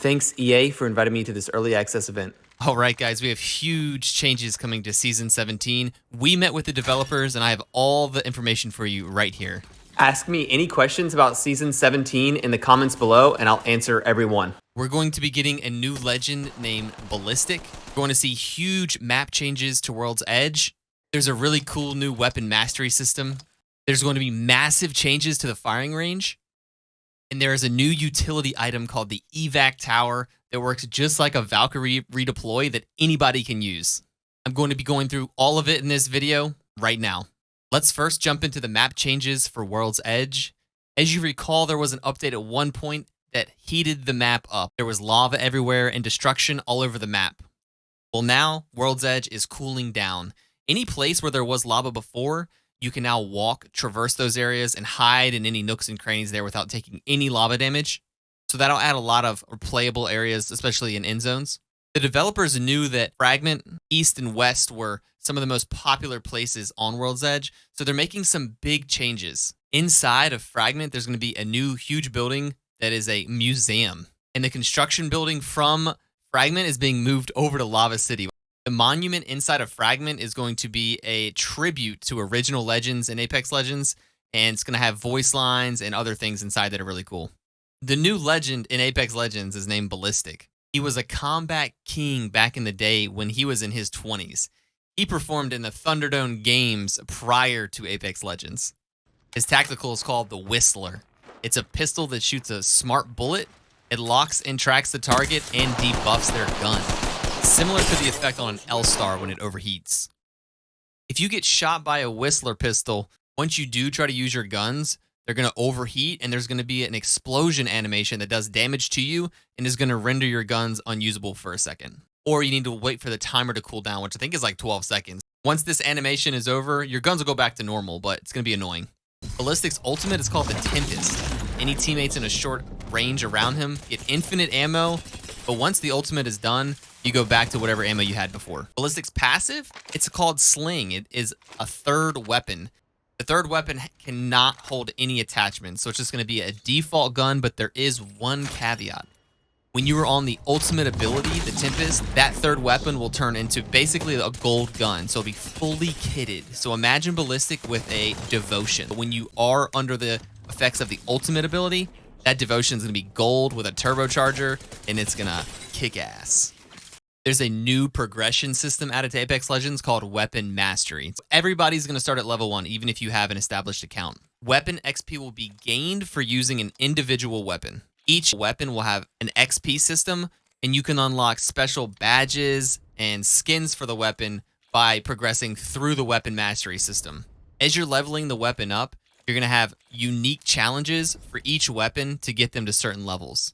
Thanks, EA, for inviting me to this early access event. All right, guys, we have huge changes coming to Season 17. We met with the developers, and I have all the information for you right here. Ask me any questions about Season 17 in the comments below, and I'll answer every one. We're going to be getting a new legend named Ballistic. We're going to see huge map changes to World's Edge. There's a really cool new weapon mastery system. There's going to be massive changes to the firing range. And there is a new utility item called the Evac Tower that works just like a Valkyrie redeploy that anybody can use. I'm going to be going through all of it in this video right now. Let's first jump into the map changes for World's Edge. As you recall, there was an update at one point that heated the map up. There was lava everywhere and destruction all over the map. Well, now World's Edge is cooling down. Any place where there was lava before, you can now walk, traverse those areas, and hide in any nooks and crannies there without taking any lava damage. So that'll add a lot of playable areas, especially in end zones. The developers knew that Fragment, East, and West were some of the most popular places on World's Edge, so they're making some big changes. Inside of Fragment, there's going to be a new huge building that is a museum. And the construction building from Fragment is being moved over to Lava City. The monument inside of Fragment is going to be a tribute to original legends in Apex Legends, and it's going to have voice lines and other things inside that are really cool. The new legend in Apex Legends is named Ballistic. He was a combat king back in the day when he was in his 20s. He performed in the Thunderdome games prior to Apex Legends. His tactical is called the Whistler. It's a pistol that shoots a smart bullet. It locks and tracks the target and debuffs their gun, similar to the effect on an L-Star when it overheats. If you get shot by a Whistler pistol, once you do try to use your guns, they're going to overheat, and there's going to be an explosion animation that does damage to you and is going to render your guns unusable for a second. Or you need to wait for the timer to cool down, which I think is like 12 seconds. Once this animation is over, your guns will go back to normal, but it's going to be annoying. Ballistic's ultimate is called the Tempest. Any teammates in a short range around him get infinite ammo, but once the ultimate is done, you go back to whatever ammo you had before. Ballistic's passive, it's called Sling. It is a third weapon. The third weapon cannot hold any attachments, so it's just going to be a default gun, but there is one caveat. When you are on the ultimate ability, the Tempest, that third weapon will turn into basically a gold gun, so it'll be fully kitted. So imagine Ballistic with a Devotion. When you are under the effects of the ultimate ability, that Devotion is going to be gold with a turbocharger, and it's going to kick ass. There's a new progression system added to Apex Legends called Weapon Mastery. So everybody's going to start at level 1, even if you have an established account. Weapon XP will be gained for using an individual weapon. Each weapon will have an XP system, and you can unlock special badges and skins for the weapon by progressing through the Weapon Mastery system. As you're leveling the weapon up, you're going to have unique challenges for each weapon to get them to certain levels.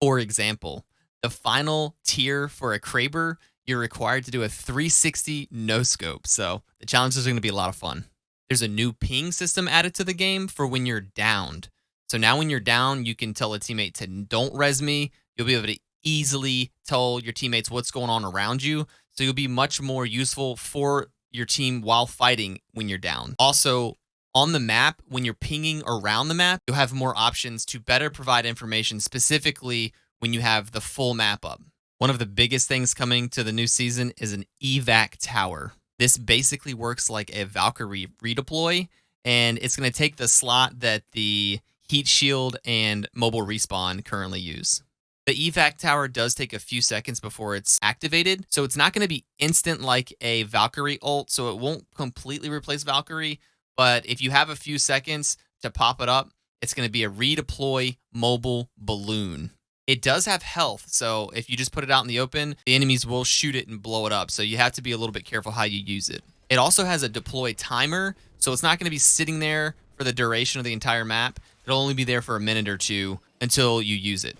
For example, the final tier for a Kraber, you're required to do a 360 no-scope, so the challenges are going to be a lot of fun. There's a new ping system added to the game for when you're downed. So now when you're down, you can tell a teammate to don't res me. You'll be able to easily tell your teammates what's going on around you, so you'll be much more useful for your team while fighting when you're down. Also, on the map, when you're pinging around the map, you'll have more options to better provide information specifically when you have the full map up. One of the biggest things coming to the new season is an Evac Tower. This basically works like a Valkyrie redeploy, and it's going to take the slot that the Heat Shield and Mobile Respawn currently use. The Evac Tower does take a few seconds before it's activated, so it's not going to be instant like a Valkyrie ult, so it won't completely replace Valkyrie, but if you have a few seconds to pop it up, it's going to be a redeploy mobile balloon. It does have health, so if you just put it out in the open, the enemies will shoot it and blow it up, so you have to be a little bit careful how you use it. It also has a deploy timer, so it's not going to be sitting there for the duration of the entire map. It'll only be there for a minute or two until you use it.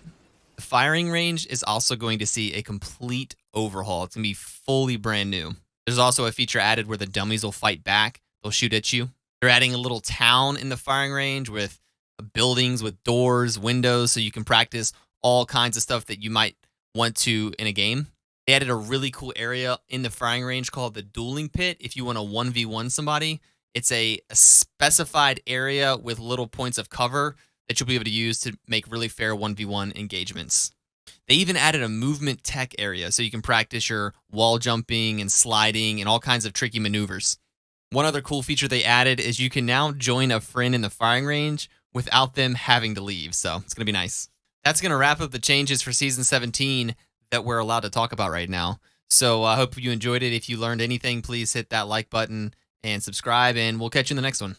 The firing range is also going to see a complete overhaul. It's going to be fully brand new. There's also a feature added where the dummies will fight back. They'll shoot at you. They're adding a little town in the firing range with buildings with doors, windows, so you can practice all kinds of stuff that you might want to in a game. They added a really cool area in the firing range called the dueling pit. If you want to 1v1 somebody, it's a specified area with little points of cover that you'll be able to use to make really fair 1v1 engagements. They even added a movement tech area so you can practice your wall jumping and sliding and all kinds of tricky maneuvers. One other cool feature they added is you can now join a friend in the firing range without them having to leave, so it's going to be nice. That's going to wrap up the changes for Season 17 that we're allowed to talk about right now. So I hope you enjoyed it. If you learned anything, please hit that like button and subscribe, and we'll catch you in the next one.